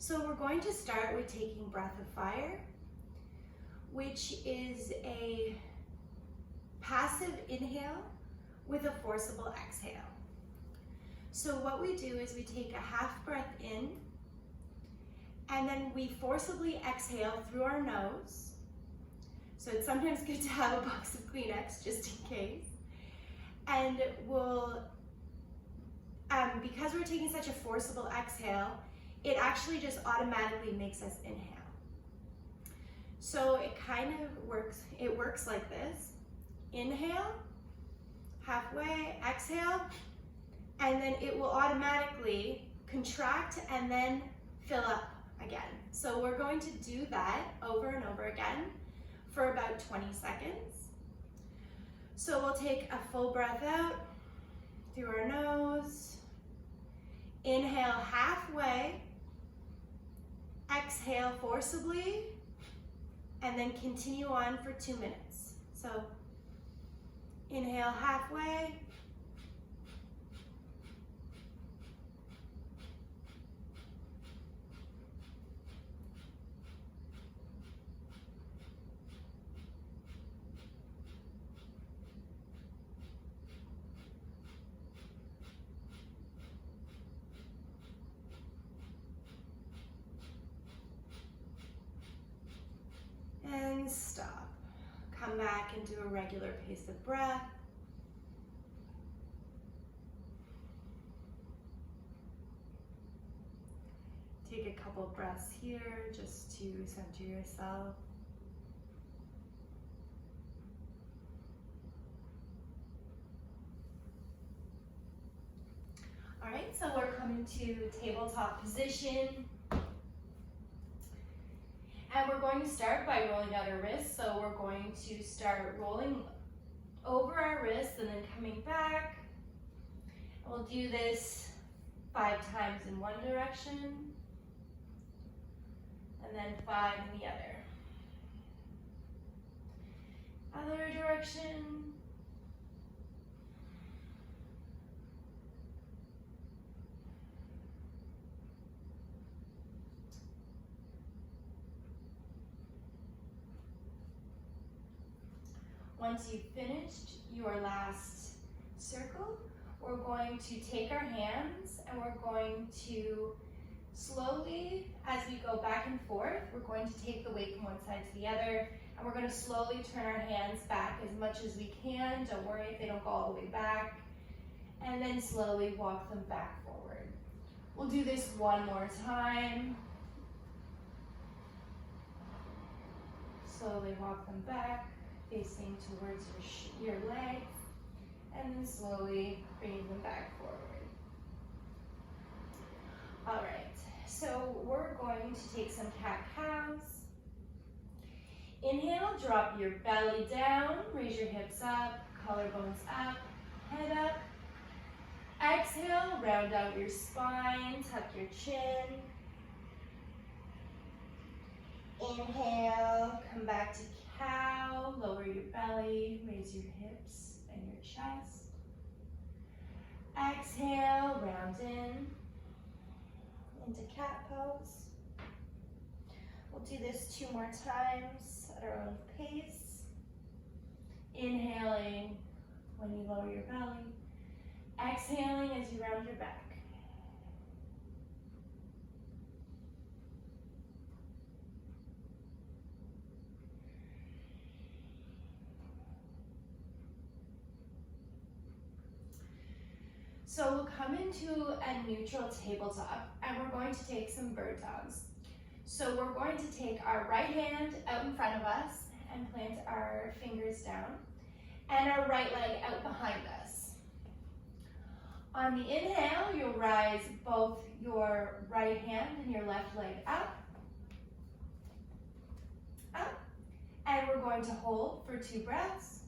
So we're going to start with taking breath of fire, which is a passive inhale with a forcible exhale. So what we do is we take a half breath in, and then we forcibly exhale through our nose. So it's sometimes good to have a box of Kleenex just in case. And we'll, because we're taking such a forcible exhale, it actually just automatically makes us inhale. So it kind of works like this. Inhale, halfway, exhale, and then it will automatically contract and then fill up again. So we're going to do that over and over again for about 20 seconds. So we'll take a full breath out through our nose. Inhale halfway, exhale forcibly, and then continue on for 2 minutes. So inhale halfway, and stop. Come back and do a regular pace of breath. Take a couple breaths here just to center yourself. All right, so we're coming to tabletop position. And we're going to start by rolling out our wrists. So we're going to start rolling over our wrists and then coming back. And we'll do this 5 times in one direction, and then 5 in the other. Other direction. Once you've finished your last circle, we're going to take our hands and we're going to slowly, as we go back and forth, we're going to take the weight from one side to the other, and we're going to slowly turn our hands back as much as we can. Don't worry if they don't go all the way back. And then slowly walk them back forward. We'll do this one more time. Slowly walk them back, facing towards your legs, and then slowly bring them back forward. All right, so we're going to take some cat-cows. Inhale, drop your belly down, raise your hips up, collarbones up, head up. Exhale, round out your spine, tuck your chin. Inhale, come back to cow, lower your belly, raise your hips and your chest. Exhale, round into cat pose. We'll do this 2 more times at our own pace. Inhaling when you lower your belly. Exhaling as you round your back. So we'll come into a neutral tabletop and we're going to take some bird dogs. So we're going to take our right hand out in front of us and plant our fingers down, and our right leg out behind us. On the inhale, you'll rise both your right hand and your left leg up, up, and we're going to hold for 2 breaths.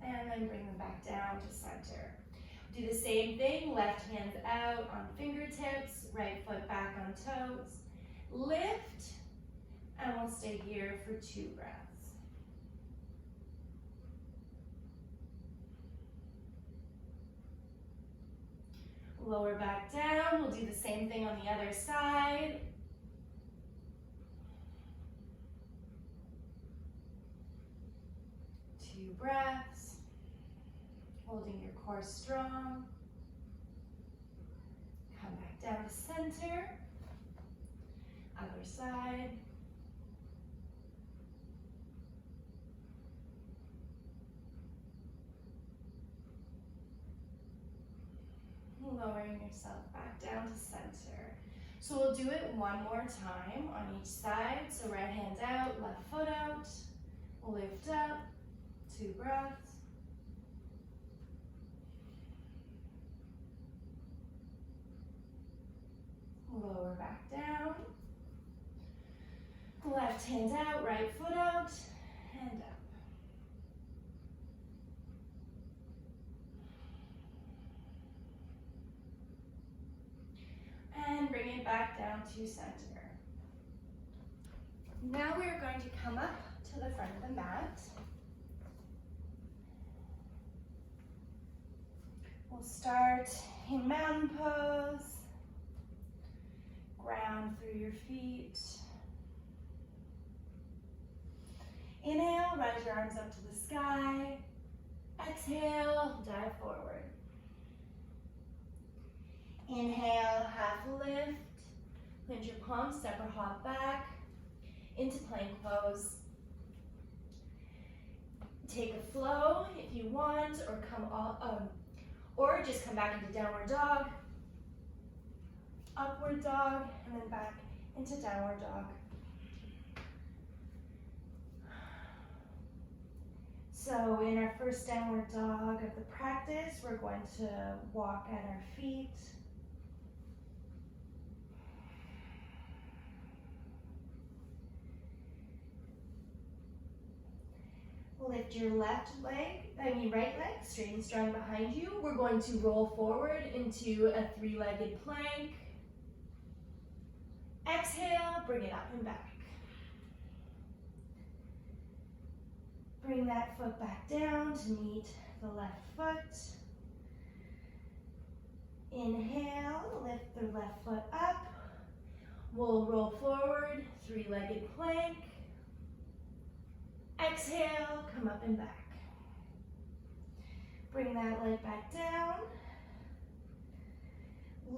And then bring them back down to center. Do the same thing, left hand out on fingertips, right foot back on toes. Lift, and we'll stay here for 2 breaths. Lower back down. We'll do the same thing on the other side. 2 breaths. Holding your core strong. Come back down to center. Other side. Lowering yourself back down to center. So we'll do it one more time on each side. So right hand out, left foot out. Lift up, 2 breaths. Lower back down. Left hand out, right foot out, and up. And bring it back down to center. Now we are going to come up to the front of the mat. We'll start in mountain pose. Ground through your feet. Inhale, rise your arms up to the sky. Exhale, dive forward. Inhale, half lift. Plant your palms, step or hop back into plank pose. Take a flow if you want, or just come back into downward dog, upward dog, and then back into downward dog. So in our first downward dog of the practice, we're going to walk at our feet. Lift your right leg straight and strong behind you. We're going to roll forward into a 3-legged plank. Exhale, bring it up and back. Bring that foot back down to meet the left foot. Inhale, lift the left foot up. We'll roll forward, 3-legged plank. Exhale, come up and back. Bring that leg back down.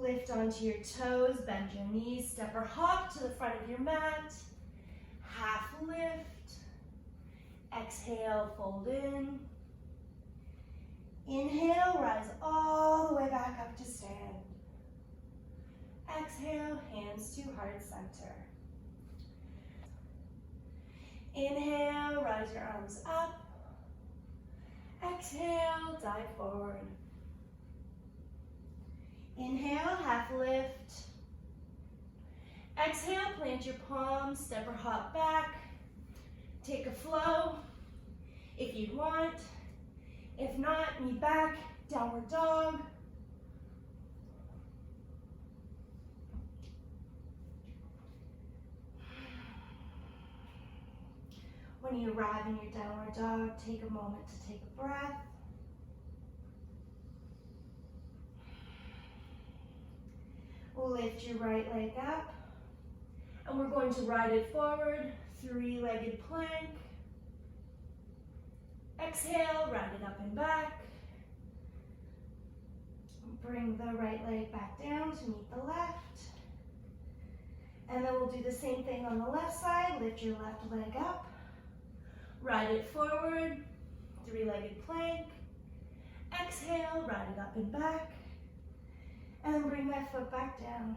Lift onto your toes, bend your knees, step or hop to the front of your mat. Half lift. Exhale, fold in. Inhale, rise all the way back up to stand. Exhale, hands to heart center. Inhale, rise your arms up. Exhale, dive forward. Inhale, half lift. Exhale, plant your palms, step or hop back. Take a flow if you want. If not, knee back, downward dog. When you arrive in your downward dog, take a moment to take a breath. Lift your right leg up, and we're going to ride it forward, 3-legged plank. Exhale, ride it up and back. Bring the right leg back down to meet the left. And then we'll do the same thing on the left side. Lift your left leg up. Ride it forward, 3-legged plank. Exhale, ride it up and back. And then bring that foot back down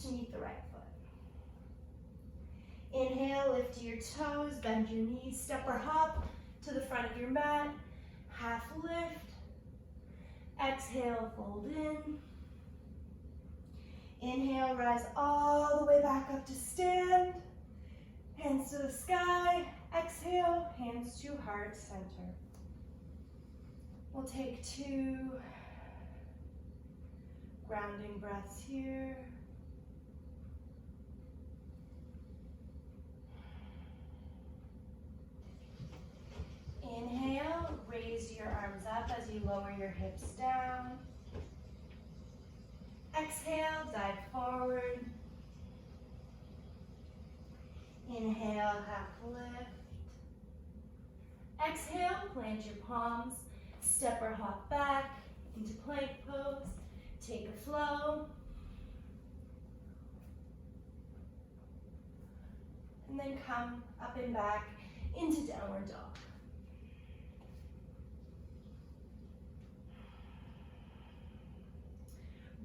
to meet the right foot. Inhale, lift to your toes, bend your knees, step or hop to the front of your mat. Half lift. Exhale, fold in. Inhale, rise all the way back up to stand. Hands to the sky. Exhale, hands to heart center. We'll take 2 grounding breaths here. Inhale, raise your arms up as you lower your hips down. Exhale, dive forward. Inhale, half lift. Exhale, plant your palms, step or hop back into plank pose. Take a flow. And then come up and back into downward dog.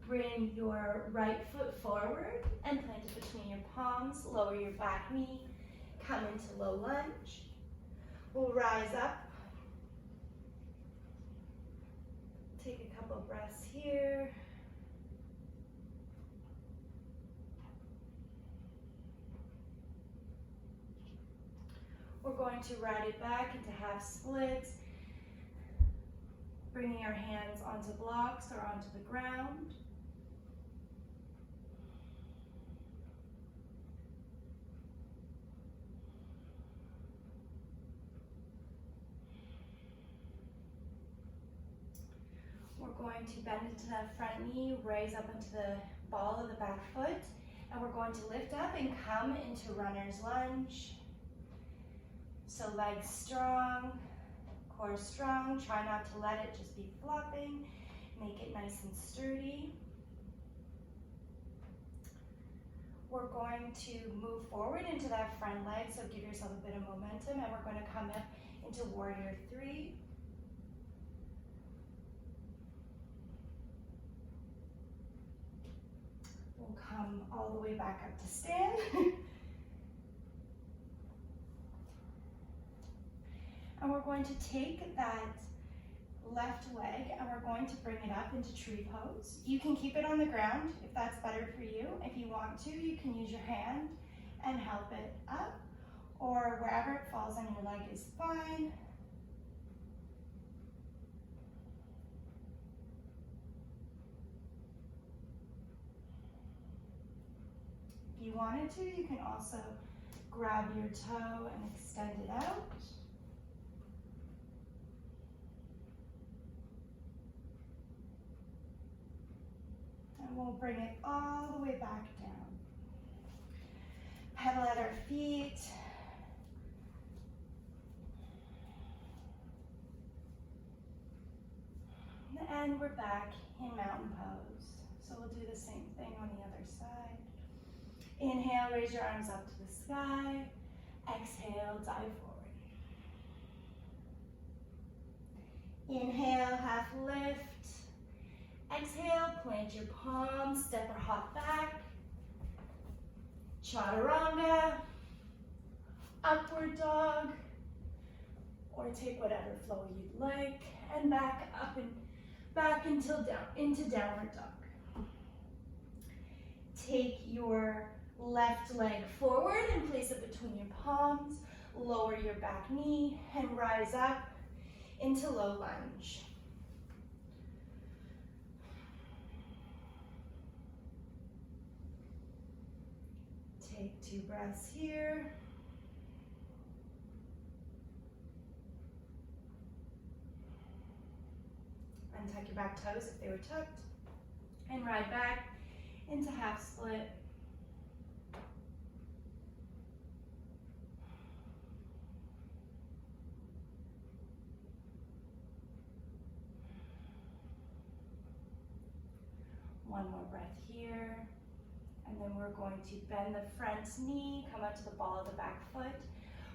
Bring your right foot forward and plant it between your palms. Lower your back knee. Come into low lunge. We'll rise up. Take a couple breaths here. We're going to ride it back into half splits, bringing our hands onto blocks or onto the ground. We're going to bend into that front knee, raise up into the ball of the back foot, and we're going to lift up and come into runner's lunge. So legs strong, core strong. Try not to let it just be flopping. Make it nice and sturdy. We're going to move forward into that front leg, so give yourself a bit of momentum, and we're going to come up into warrior three. We'll come all the way back up to stand. And we're going to take that left leg and we're going to bring it up into tree pose. You can keep it on the ground if that's better for you. If you want to, you can use your hand and help it up, or wherever it falls on your leg is fine. If you wanted to, you can also grab your toe and extend it out. And we'll bring it all the way back down. Pedal at our feet. And we're back in mountain pose. So we'll do the same thing on the other side. Inhale, raise your arms up to the sky. Exhale, dive forward. Inhale, half lift. Exhale, plant your palms, step or hop back. Chaturanga, upward dog, or take whatever flow you'd like, and back up and back until into downward dog. Take your left leg forward and place it between your palms. Lower your back knee and rise up into low lunge. Take 2 breaths here. Untuck your back toes if they were tucked. And ride back into half split. One more breath here. And then we're going to bend the front knee, come up to the ball of the back foot,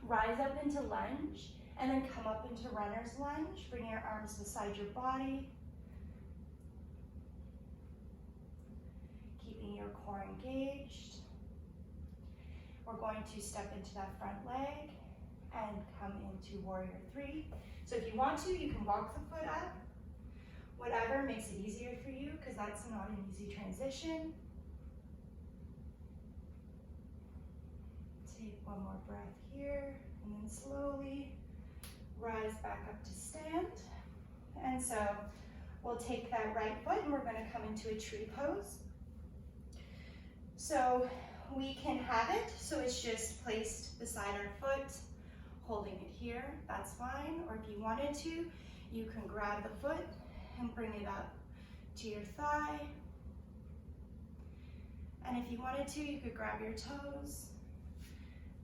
rise up into lunge, and then come up into runner's lunge. Bring your arms beside your body. Keeping your core engaged. We're going to step into that front leg and come into warrior three. So if you want to, you can walk the foot up. Whatever makes it easier for you, because that's not an easy transition. Take one more breath here, and then slowly rise back up to stand. And so we'll take that right foot and we're going to come into a tree pose. So we can have it, so it's just placed beside our foot, holding it here, that's fine. Or if you wanted to, you can grab the foot and bring it up to your thigh. And if you wanted to, you could grab your toes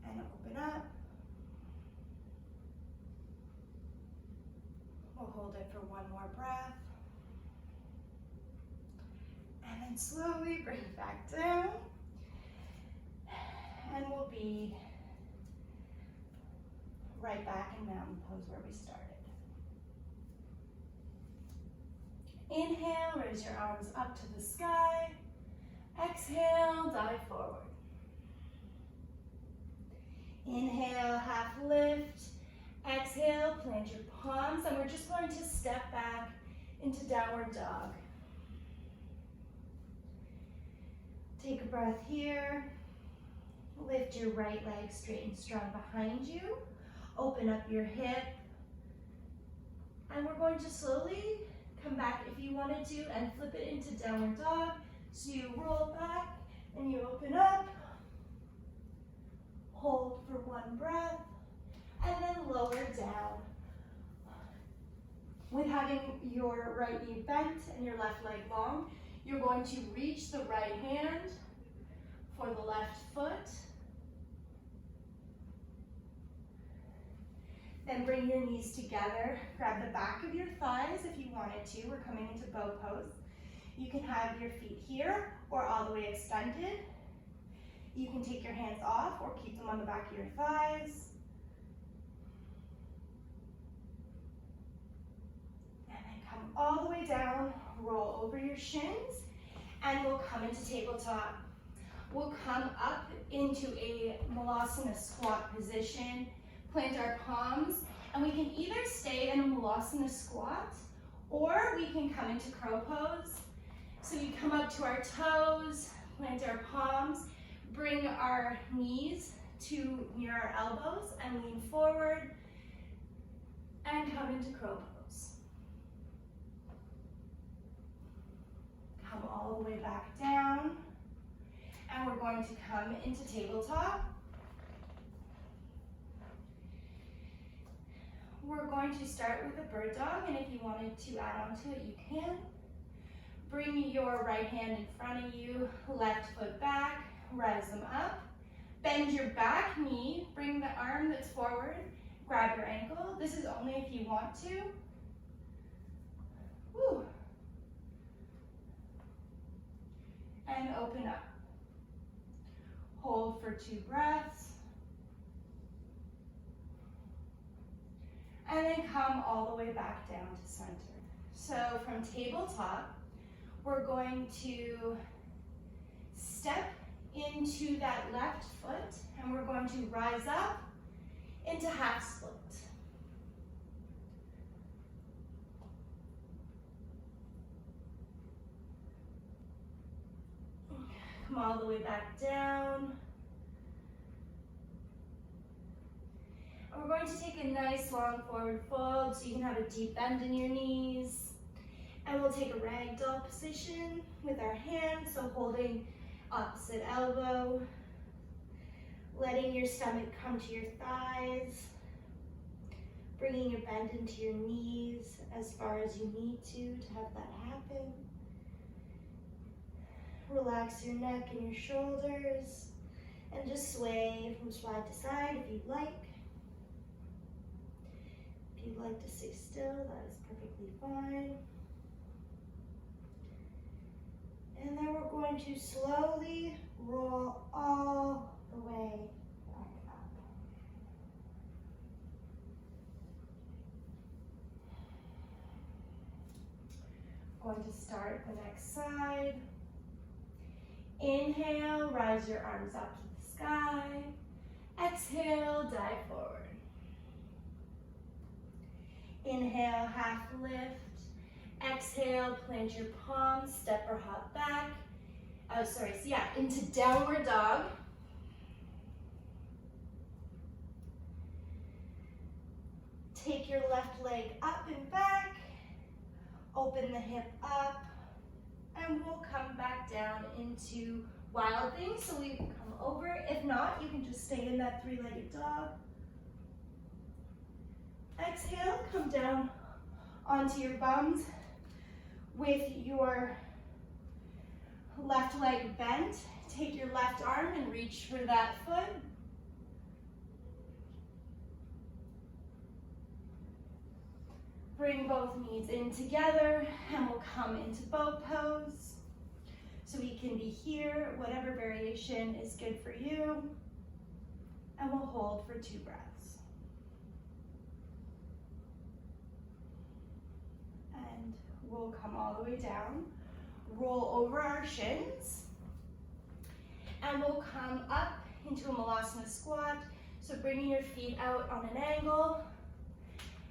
and open up. We'll hold it for one more breath. And then slowly bring it back down. And we'll be right back in mountain pose where we started. Inhale, raise your arms up to the sky. Exhale, dive forward. Inhale, half lift. Exhale, plant your palms, and we're just going to step back into downward dog. Take a breath here. Lift your right leg straight and strong behind you. Open up your hip. And we're going to slowly come back if you wanted to and flip it into downward dog. So you roll back and you open up. Hold for one breath. And then lower down. With having your right knee bent and your left leg long, you're going to reach the right hand for the left foot. Then bring your knees together. Grab the back of your thighs if you wanted to. We're coming into bow pose. You can have your feet here or all the way extended. You can take your hands off or keep them on the back of your thighs. All the way down, roll over your shins, and we'll come into tabletop. We'll come up into a Malasana squat position, plant our palms, and we can either stay in a Malasana squat, or we can come into crow pose. So we come up to our toes, plant our palms, bring our knees to near our elbows, and lean forward, and come into crow pose. Come all the way back down, and we're going to come into tabletop. We're going to start with a bird dog, and if you wanted to add on to it, you can. Bring your right hand in front of you, left foot back, rise them up. Bend your back knee, bring the arm that's forward, grab your ankle. This is only if you want to. Woo. And open up. Hold for 2 breaths. And then come all the way back down to center. So from tabletop, we're going to step into that left foot, and we're going to rise up into half split. Come all the way back down. And we're going to take a nice long forward fold so you can have a deep bend in your knees. And we'll take a ragdoll position with our hands, so holding opposite elbow, letting your stomach come to your thighs, bringing your bend into your knees as far as you need to have that happen. Relax your neck and your shoulders, and just sway from side to side if you'd like. If you'd like to stay still, that is perfectly fine. And then we're going to slowly roll all the way back up. Going to start the next side. Inhale, rise your arms up to the sky. Exhale, dive forward. Inhale, half lift. Exhale, plant your palms, step or hop back. Into downward dog. Take your left leg up and back. Open the hip up. And we'll come back down into wild thing. So we can come over. If not, you can just stay in that 3-legged dog. Exhale, come down onto your bums with your left leg bent, take your left arm and reach for that foot. Bring both knees in together and we'll come into bow pose. So we can be here, whatever variation is good for you. And we'll hold for 2 breaths. And we'll come all the way down, roll over our shins, and we'll come up into a malasana squat. So bringing your feet out on an angle,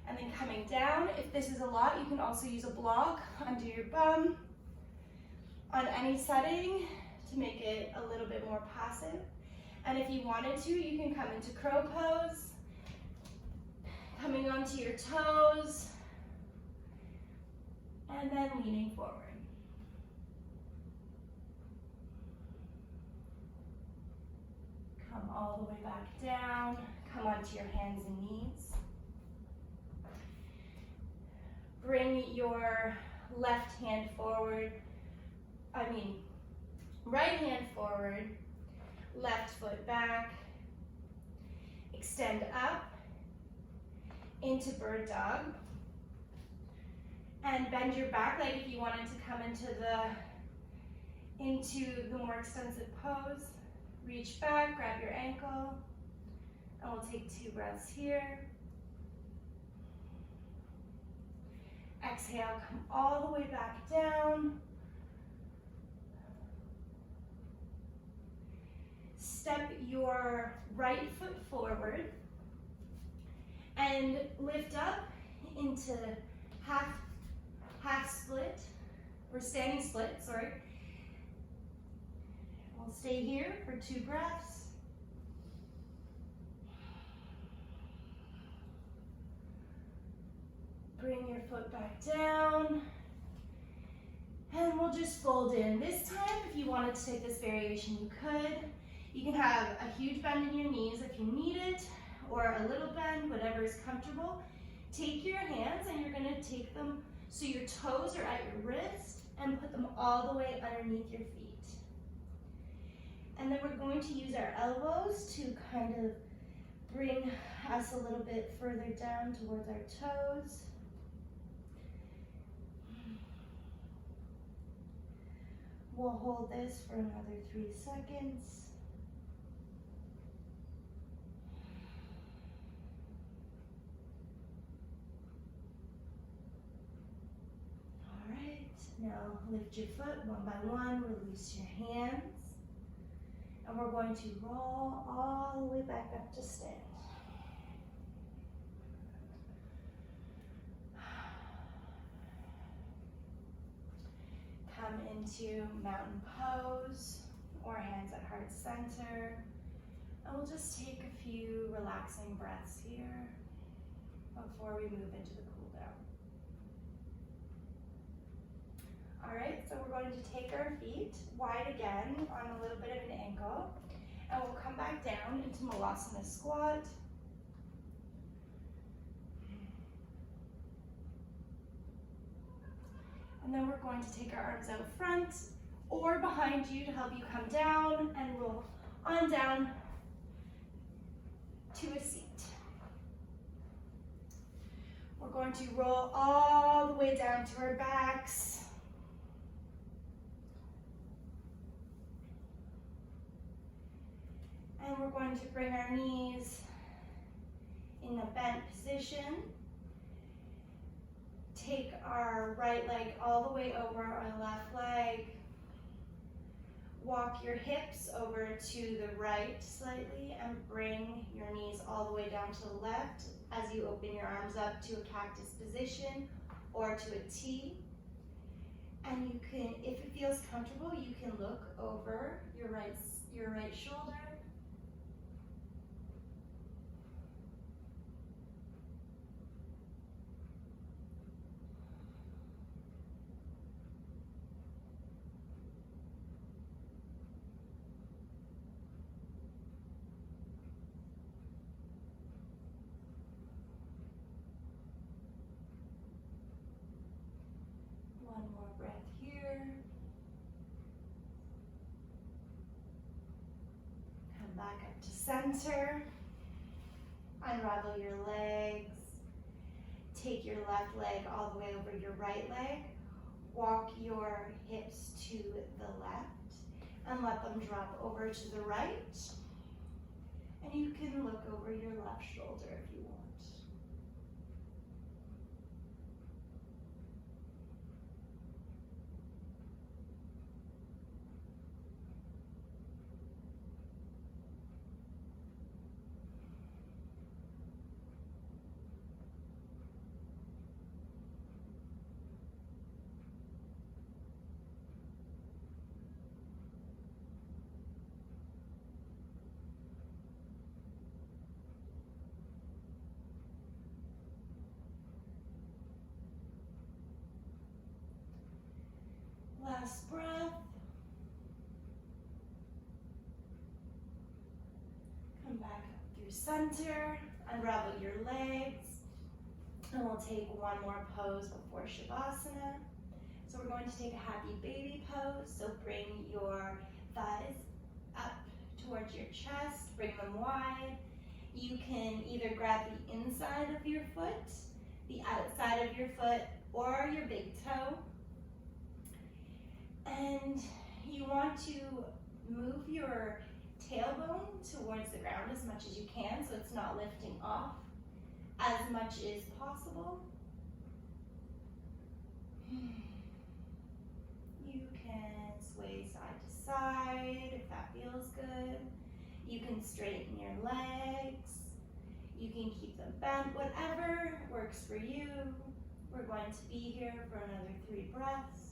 and then coming down. If this is a lot, you can also use a block under your bum on any setting to make it a little bit more passive. And if you wanted to, you can come into crow pose, coming onto your toes, and then leaning forward. Come all the way back down, come onto your hands and knees. Bring your left hand forward, right hand forward, left foot back, extend up into bird dog, and bend your back leg if you wanted to come into the more extensive pose. Reach back, grab your ankle, and we'll take 2 breaths here. Exhale, come all the way back down. Step your right foot forward and lift up into half split, or standing split, sorry. We'll stay here for 2 breaths. Bring your foot back down, and we'll just fold in. This time, if you wanted to take this variation, you could. You can have a huge bend in your knees if you need it, or a little bend, whatever is comfortable. Take your hands and you're gonna take them so your toes are at your wrist and put them all the way underneath your feet. And then we're going to use our elbows to kind of bring us a little bit further down towards our toes. We'll hold this for another 3 seconds. All right, now lift your foot one by one, release your hands. And we're going to roll all the way back up to stand. Come into mountain pose or hands at heart center. And we'll just take a few relaxing breaths here before we move into the cool down. All right, so we're going to take our feet wide again on a little bit of an angle, and we'll come back down into malasana squat. And then we're going to take our arms out front or behind you to help you come down and roll on down to a seat. We're going to roll all the way down to our backs. And we're going to bring our knees in a bent position. Take our right leg all the way over our left leg. Walk your hips over to the right slightly and bring your knees all the way down to the left as you open your arms up to a cactus position or to a T. And you can, if it feels comfortable, you can look over your right shoulder. One more breath here. back up to center. Unravel your legs. Take your left leg all the way over your right leg. Walk your hips to the left and let them drop over to the right. And you can look over your left shoulder if you want. Last breath. Come back up through center. Unravel your legs. And we'll take one more pose before Shavasana. So we're going to take a happy baby pose. So bring your thighs up towards your chest. Bring them wide. You can either grab the inside of your foot, the outside of your foot, or your big toe. And you want to move your tailbone towards the ground as much as you can so it's not lifting off as much as possible. You can sway side to side if that feels good. You can straighten your legs. You can keep them bent, whatever works for you. We're going to be here for another 3 breaths.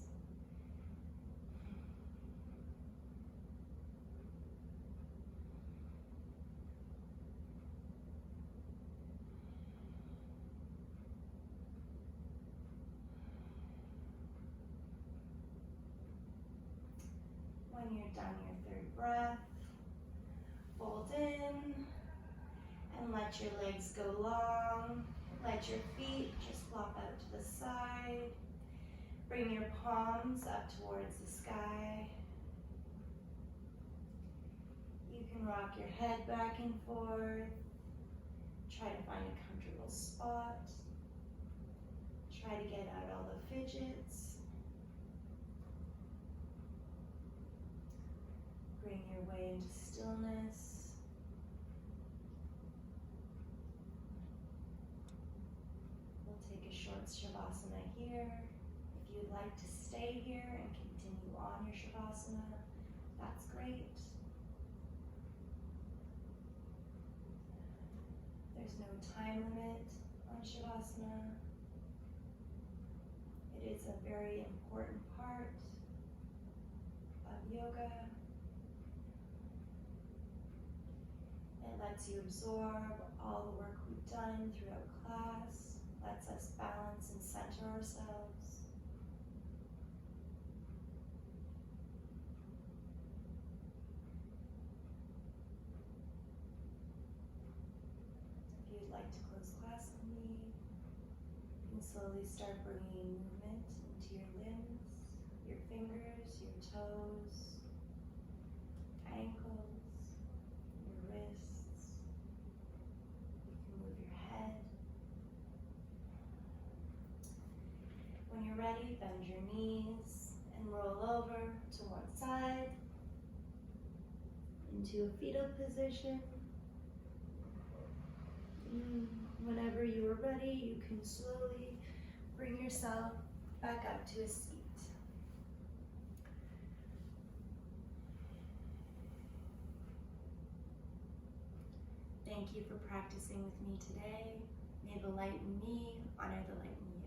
When you're done your 3rd breath, fold in and let your legs go long. Let your feet just flop out to the side. Bring your palms up towards the sky. You can rock your head back and forth. Try to find a comfortable spot. Try to get out all the fidgets. Bring your way into stillness. We'll take a short Shavasana here. If you'd like to stay here and continue on your Shavasana, that's great. There's no time limit on Shavasana. It is a very important part of yoga. It lets you absorb all the work we've done throughout class, lets us balance and center ourselves. If you'd like to close class with me, you can slowly start bringing movement into your limbs, your fingers, your toes, ankles, your wrists. You can move your head. When you're ready, bend your knees and roll over to one side into a fetal position. Whenever you are ready, you can slowly bring yourself back up to a seat. Thank you for practicing with me today. May the light in me honor the light in you.